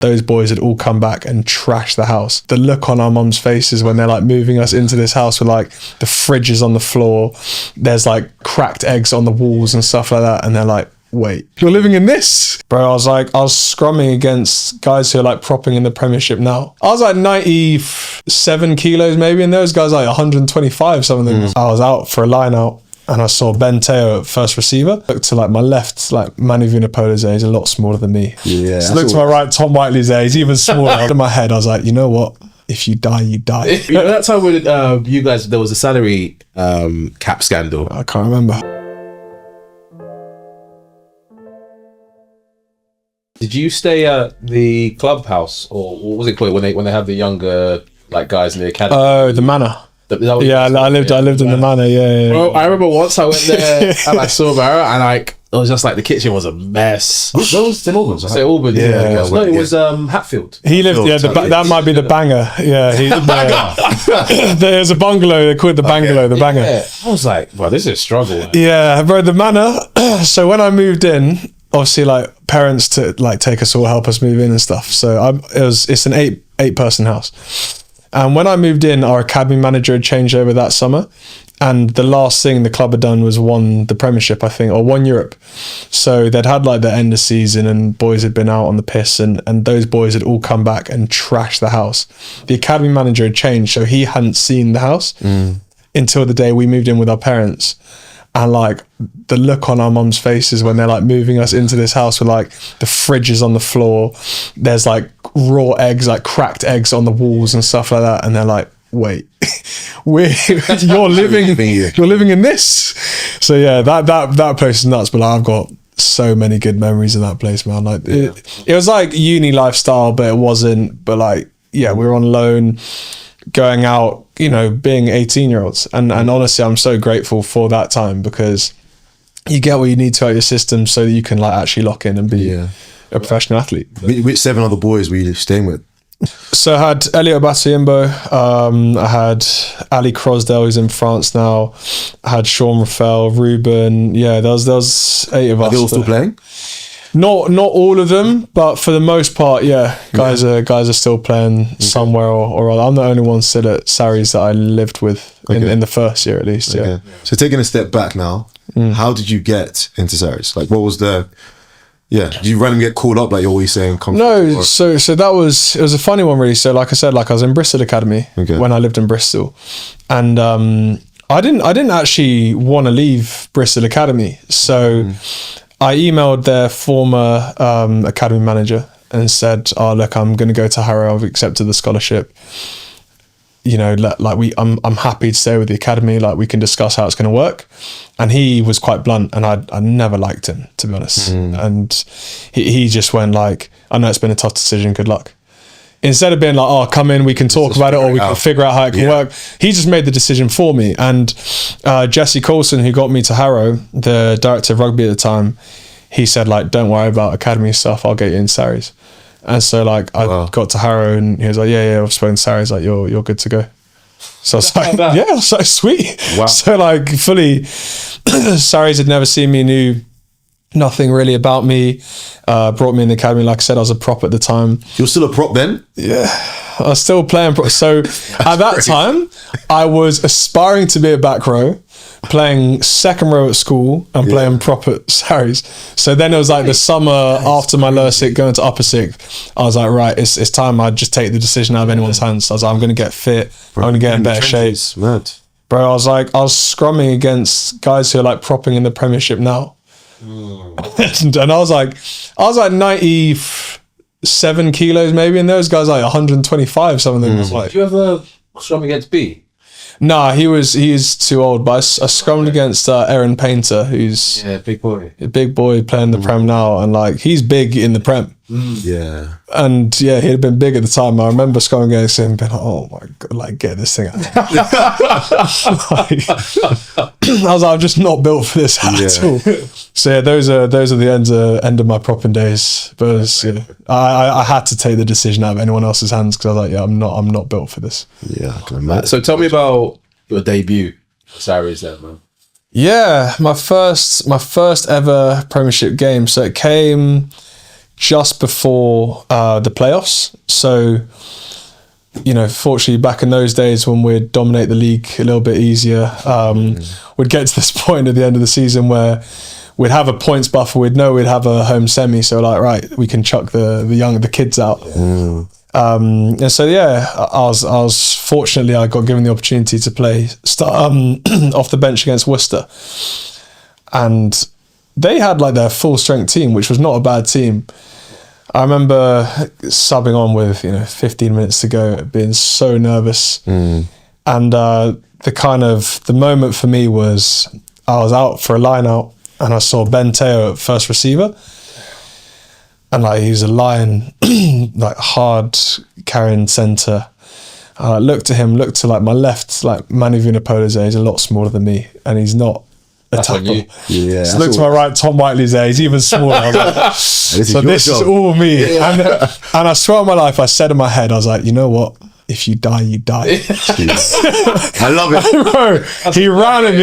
those boys had all come back and trashed the house. The look on our mum's faces when they're like moving us into this house with like the fridges on the floor, there's like cracked eggs on the walls and stuff like that, and they're like, wait, you're living in this? Bro, I was scrumming against guys who are like propping in the Premiership now. I was like 97 kilos maybe, and those guys like 125 something. I was out for a line out and I saw Ben Teo at first receiver. Looked to like my left, like Manu Vunipola there, he's a lot smaller than me. Yeah. So looked to my right, Tom Whiteley's there, he's even smaller. In my head I was like, you know what? If you die, you die. You know, that time when you guys, there was a salary cap scandal. I can't remember. Did you stay at the clubhouse, or what was it called when they have the younger like guys in the academy? Oh, the Manor. Yeah, I lived in the Manor. Yeah. Bro, I remember once I went there and I saw Maro, and like it was just like the kitchen was a mess. That was St Albans. St Albans. Yeah. No, it was Hatfield. He lived. Yeah, that might be the banger. Yeah, the banger. There's a bungalow. They call it the bungalow. The banger. Yeah. I was like, bro, this is a struggle. Man. Yeah, bro, the Manor. So when I moved in, obviously like parents to like take us all, help us move in and stuff. So it's an eight person house. And when I moved in, our academy manager had changed over that summer. And the last thing the club had done was won the Premiership, I think, or won Europe. So they'd had like the end of season and boys had been out on the piss, and those boys had all come back and trashed the house. The academy manager had changed, so he hadn't seen the house until the day we moved in with our parents. And like the look on our mum's faces when they're like moving us into this house with like the fridges on the floor, there's like raw eggs, like cracked eggs on the walls and stuff like that, and they're like, wait, you're living in this? So yeah, that place is nuts. But like, I've got so many good memories of that place, man. Like it was like uni lifestyle, but it wasn't. But like, yeah, we were on loan, going out, you know, being 18-year-olds, and honestly I'm so grateful for that time, because you get what you need to out of your system so that you can like actually lock in and be a professional athlete. Which 7 other boys were you staying with? So I had Elliot Batayimbo, I had Ali Crosdale, who's in France now, I had Sean Raffel, Ruben. Yeah, there was 8 of us. Are they all still playing? Not all of them, but for the most part, yeah. Guys are still playing somewhere or other. I'm the only one still at Sarries that I lived with in the first year at least. Yeah. So taking a step back now, how did you get into Sarries? Like, what was the? Yeah, did you randomly get called up like you're always saying? No, so it was a funny one really. So like I said, like I was in Bristol Academy when I lived in Bristol, and I didn't actually want to leave Bristol Academy, so. I emailed their former academy manager and said, "Oh, look, I'm going to go to Harrow. I've accepted the scholarship. You know, I'm happy to stay with the academy. Like, we can discuss how it's going to work." And he was quite blunt, and I never liked him, to be honest. And he just went like, "I know it's been a tough decision. Good luck." Instead of being like, "Oh, come in, we can talk about it, or we can figure out how it can work," he just made the decision for me. And Jesse Coulson, who got me to Harrow, the director of rugby at the time, he said like, "Don't worry about academy stuff, I'll get you in Sarries." And so like I got to Harrow, and he was like, yeah, I've spoken to Sarries, like you're good to go. So I was like, yeah, I was like, sweet. Wow. So like fully, Sarries had never seen me, knew nothing really about me, brought me in the academy. Like I said, I was a prop at the time. You were still a prop then? Yeah, I was still playing prop. So at that time, I was aspiring to be a back row, playing second row at school and playing prop at Sarries. So then it was like the summer after my lower sixth, going to upper sixth, I was like, right, it's time I just take the decision out of anyone's hands. So I was like, I'm going to get fit. I'm going to get in better shape. Mad. Bro, I was scrumming against guys who are like propping in the Premiership now. And I was like 97 kilos maybe, and those guys like 125 some of them. Was like, did you ever scrum against B? Nah, he's too old, but I scrummed against Aaron Painter, who's big boy playing the Prem now, and like he's big in the Prem. Yeah. And yeah, he'd have been big at the time. I remember scrumming against him, being like, oh my god, like get this thing out. I was like, I'm just not built for this at all. So yeah, those are the end of my propping days. But it was, I had to take the decision out of anyone else's hands, because I was like, yeah, I'm not built for this. Yeah, I can imagine. So tell me about your debut for Sarries then, man. Yeah, my first ever Premiership game. So it came just before the playoffs. So, you know, fortunately, back in those days when we'd dominate the league a little bit easier, we'd get to this point at the end of the season where we'd have a points buffer. We'd know we'd have a home semi. So like, right, we can chuck the kids out. And so yeah, I was fortunately I got given the opportunity to play off the bench against Worcester, and they had like their full strength team, which was not a bad team. I remember subbing on with 15 minutes to go, being so nervous, and the moment for me was I was out for a line out and I saw Ben Teo at first receiver. And like he was a lion, like hard carrying centre. I looked to like my left, like Manu Vunipola there. He's a lot smaller than me, and he's not a tackle. Yeah. So looked to my right, Tom Whiteley's there. He's even smaller. I was like, this is all me. Yeah. And I swear on my life, I said in my head, I was like, you know what? If you die, you die. I love it. Bro, he ran at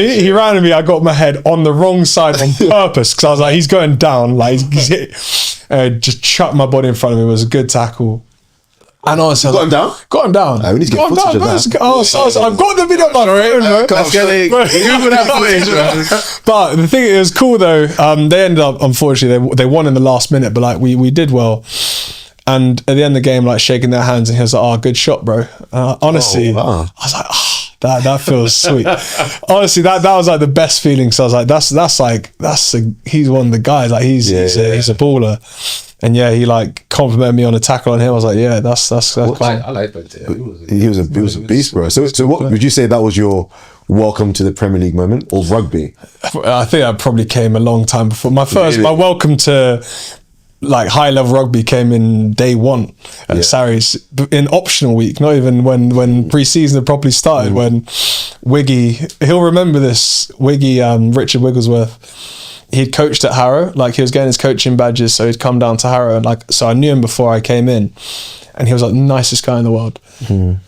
me. I got my head on the wrong side on purpose because I was like, he's going down. Like, just chucked my body in front of me. It was a good tackle. And honestly, got him down? Got him down. We need to get footage of that. I've got the video moderator. Let's get it. Google that footage, man. But the thing, it was cool though. They ended up, unfortunately, they won in the last minute, but like we did well. And at the end of the game, like shaking their hands, and he was like, "Oh, good shot, bro." Honestly, I was like, "Oh, that feels sweet." Honestly, that was like the best feeling. So I was like, he's one of the guys. Like he's a baller." And yeah, he like complimented me on a tackle on him. I was like, "Yeah, that's cool." I like Ben Teo. He was a beast, bro. So what would you say that was your welcome to the Premier League moment, or rugby? I think I probably came a long time before. My welcome to like high level rugby came in day one at Sarries in optional week, not even when pre-season had properly started. When Wiggy, he'll remember this, Richard Wigglesworth, he'd coached at Harrow, like he was getting his coaching badges, so he'd come down to Harrow, and like, so I knew him before I came in, and he was like the nicest guy in the world.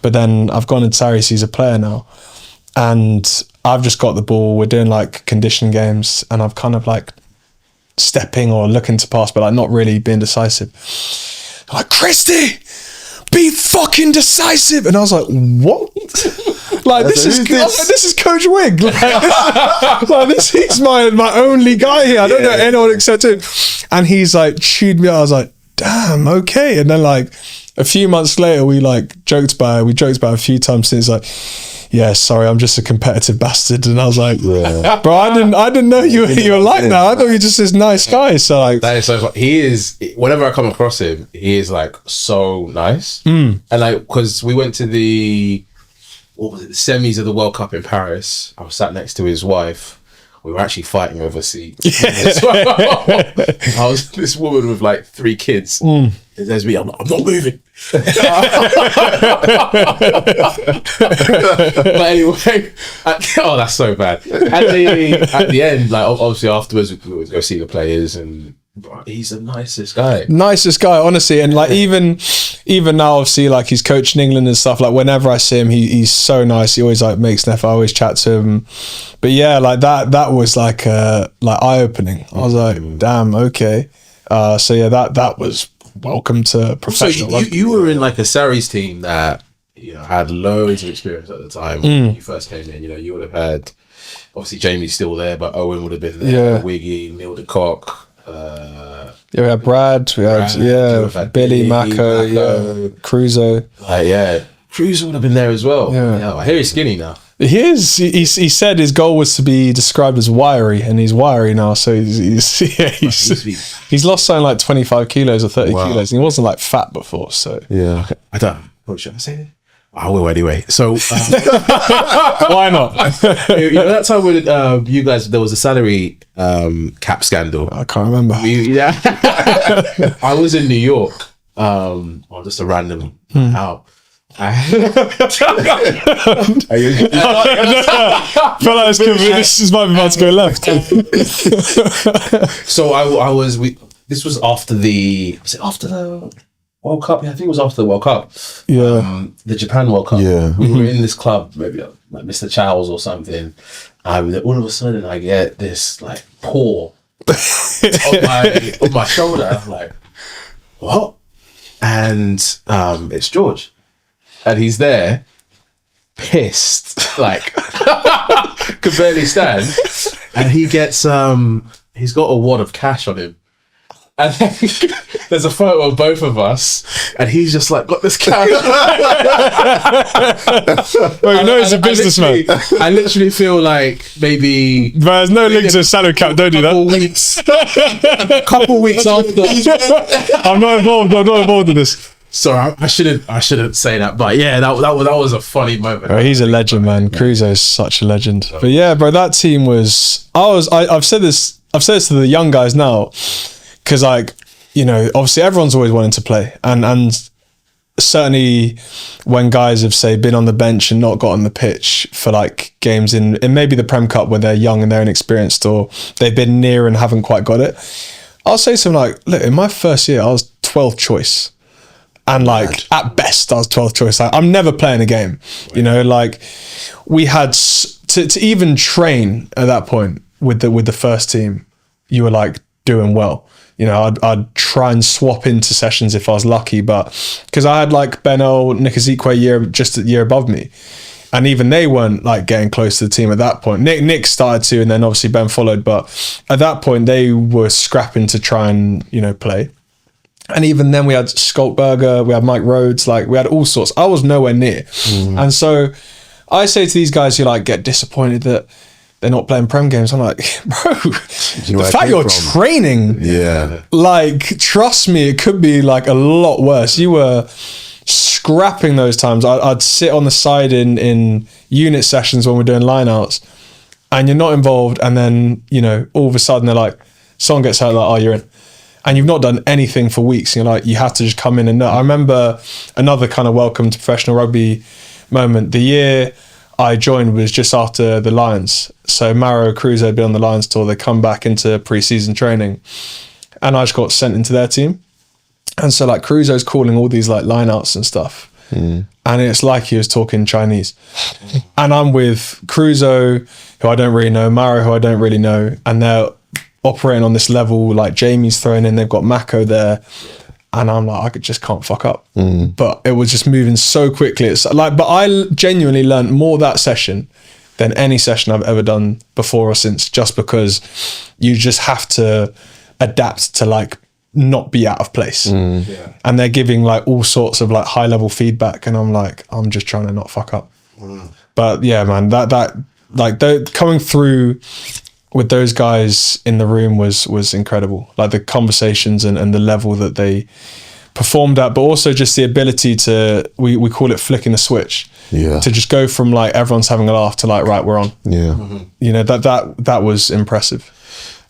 But then I've gone into Sarries, he's a player now, and I've just got the ball, we're doing like condition games, and I've kind of like stepping or looking to pass, but like not really being decisive. I'm like, "Christie, be fucking decisive." And I was like, "What?" Like this is Coach Wig. He's my only guy here. I don't know anyone except him. And he's like chewed me out. I was like, "Damn, okay." And then like a few months later, we joked about it a few times since, like, "Yeah, sorry, I'm just a competitive bastard." And I was like, "Bro, I didn't know you were like that. I thought you were just this nice guy." So like, that is so fun. He is, whenever I come across him, he is like so nice. And like, because we went to the semis of the World Cup in Paris. I was sat next to his wife. We were actually fighting over seats. I was this woman with like 3 kids. And there's me. I'm not moving. But anyway, that's so bad. At the end, like obviously afterwards, we would go see the players, and bro, he's the nicest guy, honestly. And like even now, obviously, like he's coaching England and stuff. Like whenever I see him, he's so nice. He always like makes an effort. I always chat to him. But yeah, like that was like eye opening. I was like, "Damn, okay." So yeah, that was welcome to professional. So you were in like a Sarries team that had loads of experience at the time when you first came in. You would have had, obviously Jamie's still there, but Owen would have been there. Wiggy, Neil de Kock. We had Brad. We had Billy, Mako, Kruis. Kruis would have been there as well. Yeah, I hear he's skinny now. He is. He said his goal was to be described as wiry, and he's wiry now. So he's lost something like 25 kilos or 30 kilos, and he wasn't like fat before. So I don't. What should I say? I will anyway. So why not? That time when you guys, there was a salary cap scandal. I can't remember. I was in New York on just a random out. I feel like this is might be about to go left. So I was. This was after the World Cup? Yeah, I think it was after the World Cup. The Japan World Cup. Yeah, we were in this club, maybe like Mr. Chow's or something. All of a sudden, I get this like paw on my shoulder. I'm like, what? And it's George. And he's there, pissed, like, could barely stand. And he gets, he's got a wad of cash on him. And then there's a photo of both of us, and he's just like, got this cash. Well, you know he's a businessman. I literally feel like maybe... But there's no link to a salary cap, don't do that. Couple weeks after. I'm not involved in this. Sorry, I shouldn't say that, but yeah, that was a funny moment. Bro, he's a legend, man. Kruis is such a legend. But yeah, bro, that team was... I've said this to the young guys now, because, like, you know, obviously everyone's always wanting to play, and certainly when guys have, say, been on the bench and not got on the pitch for like games in maybe the Prem Cup when they're young and they're inexperienced, or they've been near and haven't quite got it, I'll say something like, look, in my first year I was 12th choice, and like at best I was 12th choice. Like, I'm never playing a game, you know, like we had to even train at that point with the first team, you were like doing well. You know, I'd try and swap into sessions if I was lucky, but because I had like Benel, Nick Ezekwe just a year above me, and even they weren't like getting close to the team at that point. Nick started to, and then obviously Ben followed, but at that point they were scrapping to try and, you know, play. And even then we had Skoltberger, we had Mike Rhodes, like we had all sorts. I was nowhere near. And so I say to these guys who like get disappointed that they're not playing Prem games, I'm like, bro, the fact you're training, like, trust me, it could be like a lot worse. You were scrapping those times. I'd sit on the side in unit sessions when we're doing lineouts, and you're not involved, and then, you know, all of a sudden they're like, someone gets hurt, like, oh, you're in. And you've not done anything for weeks. You're like, you have to just come in and know. I remember another kind of welcome to professional rugby moment. The year I joined was just after the Lions. So Maro Itoje had been on the Lions tour. They come back into pre-season training, and I just got sent into their team. And so like Crusoe's calling all these like lineouts and stuff. And it's like he was talking Chinese. And I'm with Crusoe, who I don't really know, Maro, who I don't really know, and they're operating on this level. Like Jamie's thrown in, they've got Mako there. And I'm like, I just can't fuck up. But it was just moving so quickly. It's like, but I genuinely learned more that session than any session I've ever done before or since, just because you just have to adapt to like not be out of place. And they're giving like all sorts of like high level feedback, and I'm like, I'm just trying to not fuck up. But yeah, man, that like coming through with those guys in the room was incredible. Like the conversations and the level that they performed at, but also just the ability to, we call it flicking the switch. To just go from like everyone's having a laugh to like, right, we're on. You know, that was impressive.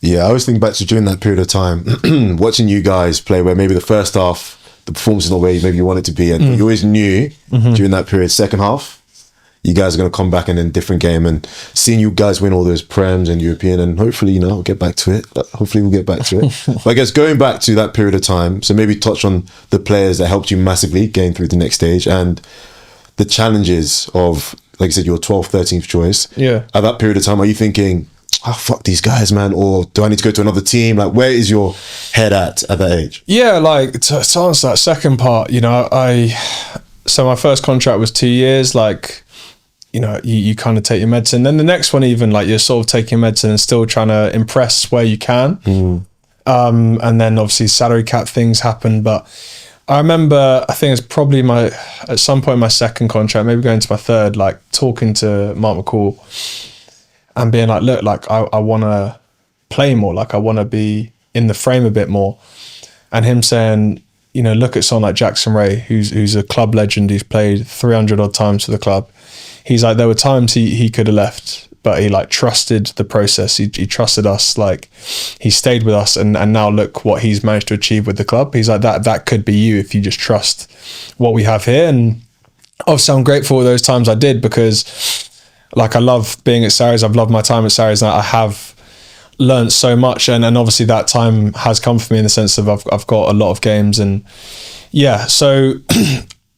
I always think back to during that period of time, watching you guys play, where maybe the first half, the performance is not where maybe you want it to be, and you always knew during that period, second half, you guys are going to come back in a different game, and seeing you guys win all those Prems and European, and hopefully, you know, we'll get back to it. Hopefully we'll get back to it. But I guess going back to that period of time, so maybe touch on the players that helped you massively getting through the next stage, and the challenges of, like I said, your 12th, 13th choice. At that period of time, are you thinking, oh, fuck these guys, man, or do I need to go to another team? Like, where is your head at that age? Like to answer that second part, you know, so my first contract was 2 years, like, you know, you kind of take your medicine. Then the next one, even like you're sort of taking medicine and still trying to impress where you can. And then obviously salary cap things happen. But I remember, I think it's probably at some point my second contract, maybe going to my third, like talking to Mark McCall and being like, look, like I want to play more. Like I want to be in the frame a bit more. And him saying, you know, look at someone like Jackson Ray, who's a club legend. He's played 300 odd times for the club. He's like, there were times he could have left, but he like trusted the process. He trusted us. Like he stayed with us, and now look what he's managed to achieve with the club. He's like, that could be you if you just trust what we have here. And obviously I'm grateful for those times I did, because like I love being at Sarries. I've loved my time at Sarries, and I have learned so much. And obviously that time has come for me in the sense of I've got a lot of games. And yeah, so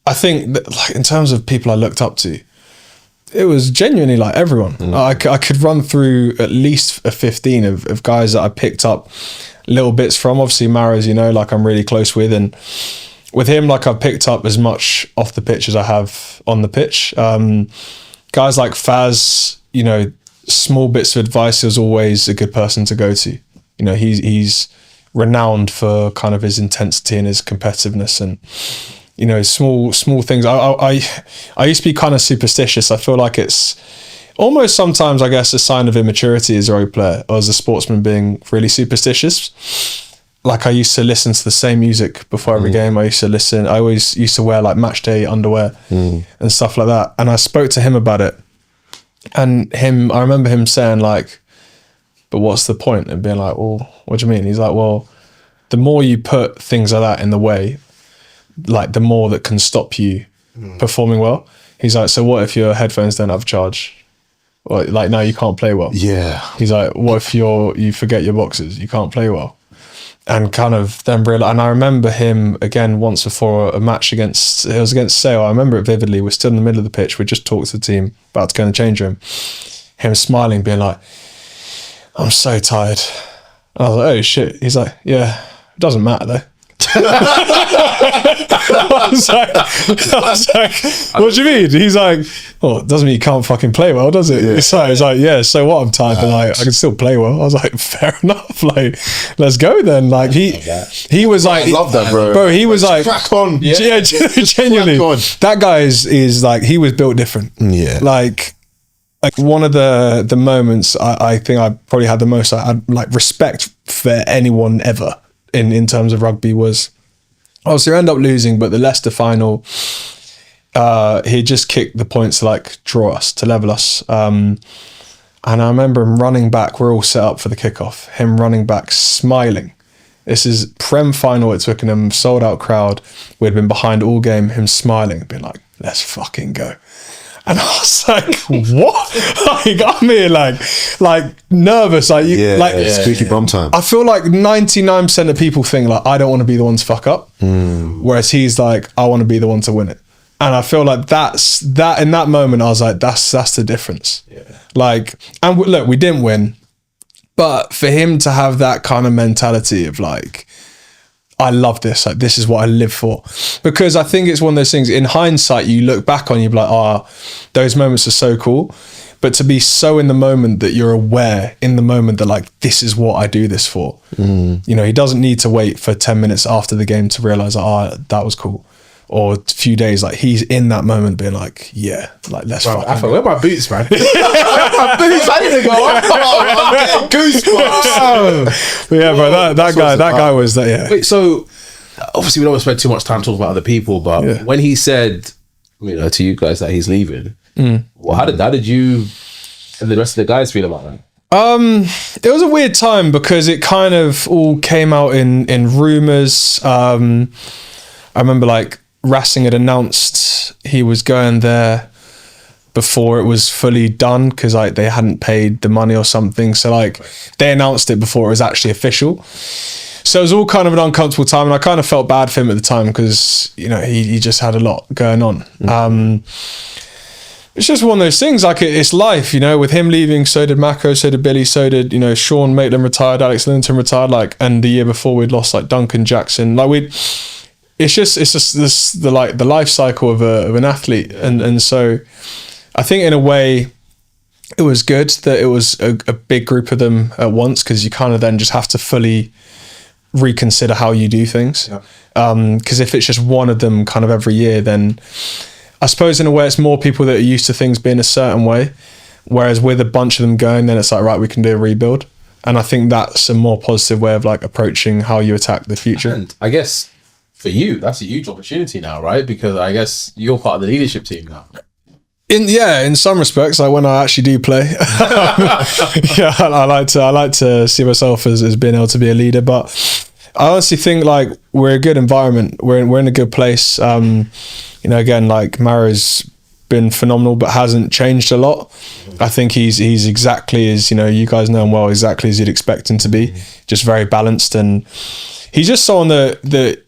I think that, like in terms of people I looked up to, it was genuinely like everyone. I could run through at least a 15 of guys that I picked up little bits from. Obviously Maro, as you know, like I'm really close with, and with him, like I've picked up as much off the pitch as I have on the pitch. Guys like Faz, you know, small bits of advice, he was always a good person to go to. You know, he's renowned for kind of his intensity and his competitiveness, and you know, small things. I used to be kind of superstitious. I feel like it's almost sometimes, I guess, a sign of immaturity as a rugby player or as a sportsman being really superstitious. Like I used to listen to the same music before every game. I always used to wear like match day underwear and stuff like that. And I spoke to him about it, and I remember him saying like, but what's the point? And being like, well, what do you mean? He's like, well, the more you put things like that in the way, like the more that can stop you performing well. He's like, so what if your headphones don't have charge? Or like now you can't play well. Yeah. He's like, what if you forget your boxes? You can't play well. And kind of then realize, and I remember him again once before a match against Sale. I remember it vividly. We're still in the middle of the pitch. We just talked to the team, about to go in the change room. Him smiling, being like, I'm so tired. And I was like, oh shit. He's like, yeah, it doesn't matter though. I was like, what do you mean? He's like, well, it doesn't mean you can't fucking play well, does it? Yeah. It's like, yeah, so what? I'm tired, but like, I can still play well. I was like, fair enough. Like, let's go then. Like, he was like, I love that, bro. Bro, he was like, crack on. Yeah, genuinely. That guy is like, he was built different. Yeah. Like one of the moments I think I probably had the most like respect for anyone ever in terms of rugby was, obviously we end up losing, but the Leicester final, he just kicked the points to like draw us, to level us. And I remember him running back, we're all set up for the kickoff, him running back smiling. This is Prem final at Twickenham, sold out crowd. We'd been behind all game, him smiling, being like, let's fucking go. And I was like, what? Like, I'm here like nervous. Like, squeaky bum time. I feel like 99% of people think like, I don't want to be the one to fuck up. Whereas he's like, I want to be the one to win it. And I feel like that in that moment, I was like, that's the difference. Yeah. Like, and look, we didn't win, but for him to have that kind of mentality of like, I love this. Like, this is what I live for. Because I think it's one of those things, in hindsight, you look back on, you'd be like, those moments are so cool. But to be so in the moment that you're aware in the moment that like, this is what I do this for. You know, he doesn't need to wait for 10 minutes after the game to realize, that was cool. Or a few days, like he's in that moment being like, yeah, like let's fucking Afo, where are my boots, man? Where are my boots? I need to go. I'm getting goosebumps. But yeah, bro, that guy was that. Yeah. Wait, so obviously we don't want to spend too much time talking about other people, but when he said, you know, to you guys that he's leaving, well, how did you and the rest of the guys feel about that? It was a weird time because it kind of all came out in rumors. I remember like Racing had announced he was going there before it was fully done because like they hadn't paid the money or something. So like they announced it before it was actually official. So it was all kind of an uncomfortable time, and I kind of felt bad for him at the time because, you know, he just had a lot going on. It's just one of those things, like it's life, you know, with him leaving, so did Mako, so did Billy, so did, you know, Sean Maitland retired, Alex Linton retired, like, and the year before we'd lost like Duncan Jackson. Like it's just this the life cycle of an athlete, and so I think in a way it was good that it was a big group of them at once, because you kind of then just have to fully reconsider how you do things. Because if it's just one of them kind of every year, then I suppose in a way it's more people that are used to things being a certain way, whereas with a bunch of them going, then it's like, right, we can do a rebuild. And I think that's a more positive way of like approaching how you attack the future. And I guess for you, that's a huge opportunity now, right? Because I guess you're part of the leadership team now. In some respects, like when I actually do play, I like to see myself as being able to be a leader. But I honestly think like we're a good environment. We're in a good place. You know, again, like Maro's been phenomenal, but hasn't changed a lot. I think he's exactly as, you know, you guys know him well, exactly as you'd expect him to be. Just very balanced, and he's just someone that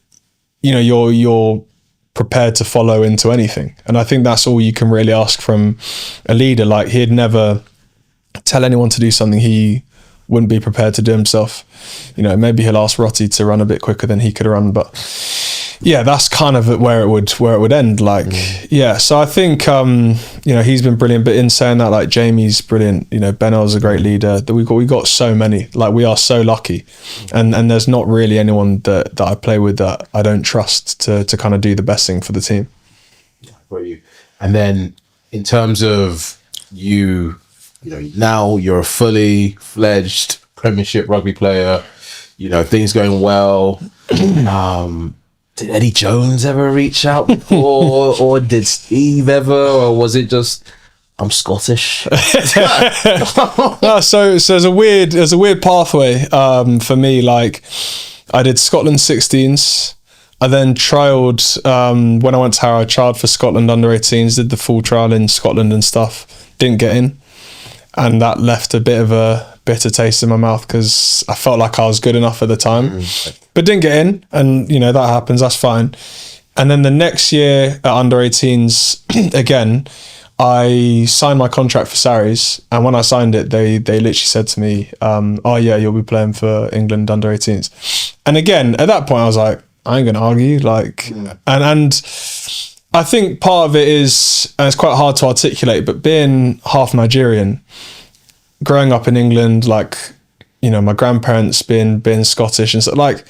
you know, you're prepared to follow into anything. And I think that's all you can really ask from a leader. Like, he'd never tell anyone to do something he wouldn't be prepared to do himself. You know, maybe he'll ask Rotti to run a bit quicker than he could run, but yeah, that's kind of where it would end. Like, yeah. So I think you know, he's been brilliant. But in saying that, like, Jamie's brilliant. You know, Benel's a great leader. That we got so many. Like, we are so lucky, and there's not really anyone that I play with that I don't trust to kind of do the best thing for the team. Got you. And then in terms of you know, now you're a fully fledged Premiership rugby player. You know, things going well. Did Eddie Jones ever reach out before, or did Steve ever, or was it just I'm Scottish? No, so there's a weird pathway for me. Like, I did Scotland 16s. I then trialled when I went to Harrow. I trialled for Scotland under 18s. Did the full trial in Scotland and stuff. Didn't get in, and that left a bit of a bitter taste in my mouth because I felt like I was good enough at the time, but didn't get in. And you know, that happens, that's fine. And then the next year at under 18s again, I signed my contract for Sarries, and when I signed it, they literally said to me, oh yeah, you'll be playing for England under 18s. And again, at that point I was like, I ain't gonna argue, like, and I think part of it is, and it's quite hard to articulate, but being half Nigerian, growing up in England, like, you know, my grandparents being Scottish and stuff, like,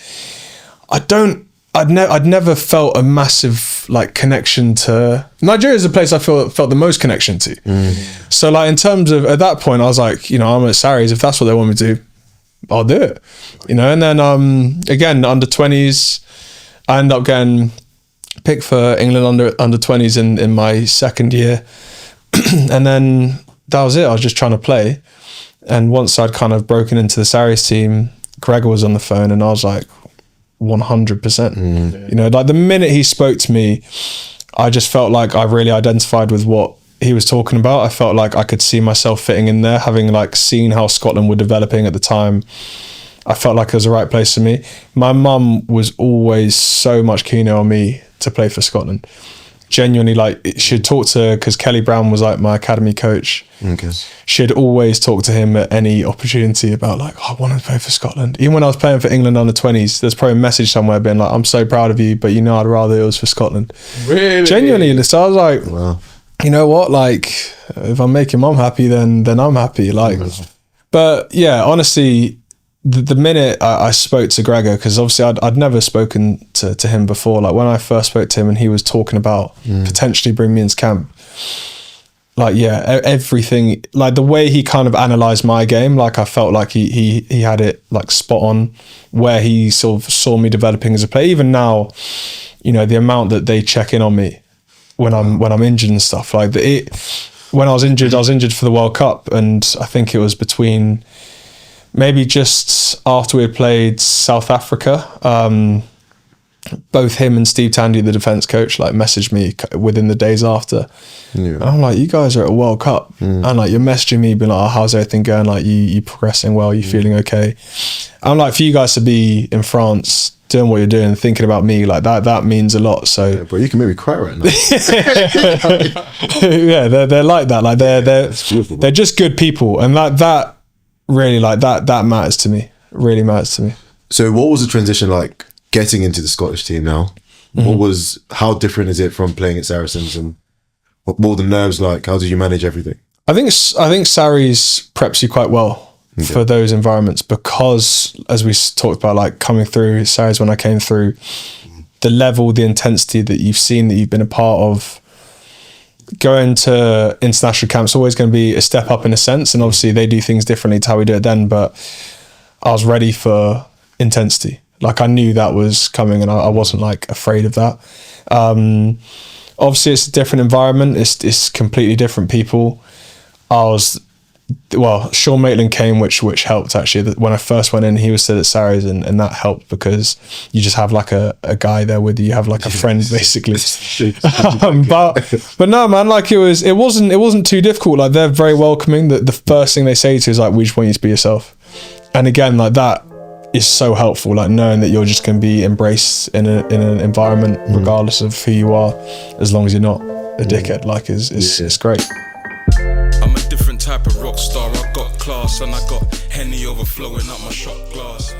I'd never felt a massive like connection to Nigeria. Is the place I felt the most connection to. So like, in terms of, at that point I was like, you know, I'm at Sarries, if that's what they want me to do, I'll do it, you know. And then again, under 20s, I ended up getting picked for England under 20s in my second year. And then that was it. I was just trying to play. And once I'd kind of broken into the Sarries team, Gregor was on the phone, and I was like, 100%. You know, like the minute he spoke to me, I just felt like I really identified with what he was talking about. I felt like I could see myself fitting in there, having like seen how Scotland were developing at the time. I felt like it was the right place for me. My mum was always so much keener on me to play for Scotland. Genuinely, like, she'd talk to, because Kelly Brown was like my academy coach. Okay. She'd always talk to him at any opportunity about like, oh, I want to play for Scotland. Even when I was playing for England under 20s, there's probably a message somewhere being like, I'm so proud of you, but you know, I'd rather it was for Scotland. Really? Genuinely. So I was like, wow. You know what? Like, if I'm making mum happy, then I'm happy. Like, but yeah, honestly, the minute I spoke to Gregor, because obviously I'd never spoken to him before, like when I first spoke to him and he was talking about potentially bringing me into camp, like, yeah, everything, like the way he kind of analysed my game, like I felt like he had it like spot on, where he sort of saw me developing as a player. Even now, you know, the amount that they check in on me when I'm injured and stuff, like when I was injured for the World Cup, and I think it was between maybe just after we had played South Africa, both him and Steve Tandy, the defence coach, like messaged me within the days after. Yeah. And I'm like, you guys are at a World Cup. And like, you're messaging me being like, oh, how's everything going? Like, you progressing well? You feeling okay? I'm like, for you guys to be in France doing what you're doing, thinking about me, like that means a lot. So yeah, but you can maybe cry right now. Yeah, they're like that. Like they're just good people, and that really, like that matters to me. Really matters to me. So what was the transition like getting into the Scottish team now? How different is it from playing at Saracens, and what were the nerves like? How did you manage everything? I think Sarries preps you quite well for those environments, because as we talked about, like coming through Sarries, when I came through, the level, the intensity that you've seen, that you've been a part of, going to international camps, always going to be a step up in a sense. And obviously they do things differently to how we do it then, but I was ready for intensity. Like I knew that was coming, and I wasn't like afraid of that. Obviously it's a different environment. It's completely different people. Sean Maitland came, which helped actually. When I first went in, he was still at Sarries, and that helped because you just have like a guy there with you. You have like a friend basically. But no, man, like it wasn't too difficult. Like they're very welcoming. The first thing they say to you is like, we just want you to be yourself. And again, like that, is so helpful. Like knowing that you're just going to be embraced in an environment, regardless of who you are, as long as you're not a dickhead. Like it's great. I'm a different type of rock star. I got class and I got Henny overflowing up my shot glass.